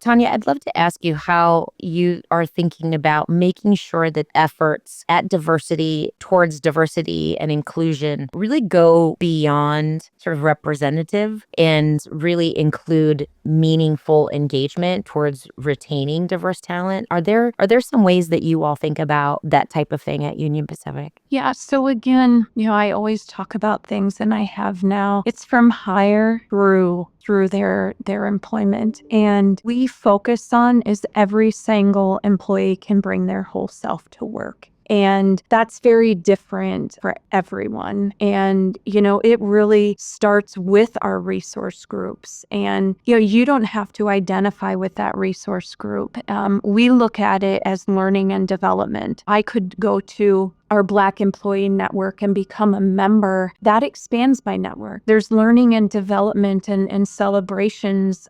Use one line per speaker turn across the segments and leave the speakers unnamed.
Tonya, I'd love to ask you how you are thinking about making sure that efforts at diversity towards diversity and inclusion really go beyond sort of representative and really include meaningful engagement towards retaining diverse talent. Are there some ways that you all think about that type of thing at Union Pacific?
Yeah. So again, I always talk about things, and I have now. It's from hire through their employment. And we focus on is every single employee can bring their whole self to work. And that's very different for everyone. And, it really starts with our resource groups. And, you don't have to identify with that resource group. We look at it as learning and development. I could go to our Black employee network and become a member. That expands my network. There's learning and development and celebrations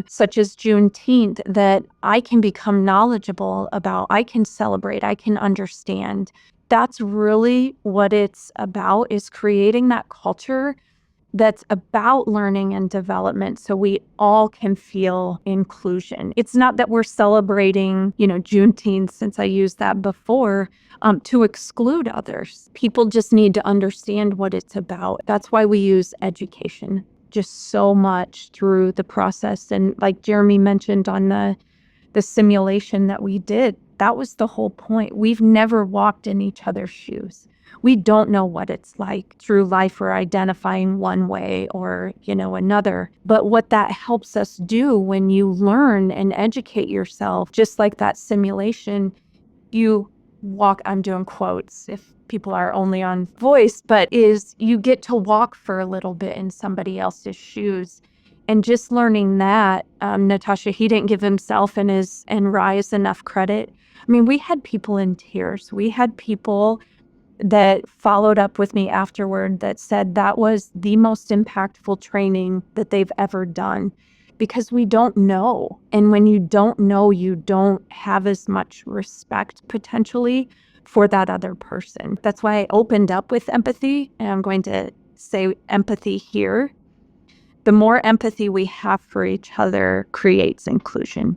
such as Juneteenth that I can become knowledgeable about. I can celebrate. I can understand. That's really what it's about, is creating that culture that's about learning and development so we all can feel inclusion. It's not that we're celebrating, Juneteenth, since I used that before, to exclude others. People just need to understand what it's about. That's why we use education just so much through the process. And like Jeremy mentioned on the simulation that we did, that was the whole point. We've never walked in each other's shoes. We don't know what it's like through life or identifying one way or, another. But what that helps us do when you learn and educate yourself, just like that simulation, you walk, I'm doing quotes if people are only on voice, but is you get to walk for a little bit in somebody else's shoes. And just learning that, Natasha, he didn't give himself and Rise enough credit. I mean, we had people in tears. We had people that followed up with me afterward that said that was the most impactful training that they've ever done, because we don't know. And when you don't know, you don't have as much respect potentially for that other person. That's why I opened up with empathy, and I'm going to say empathy here. The more empathy we have for each other creates inclusion.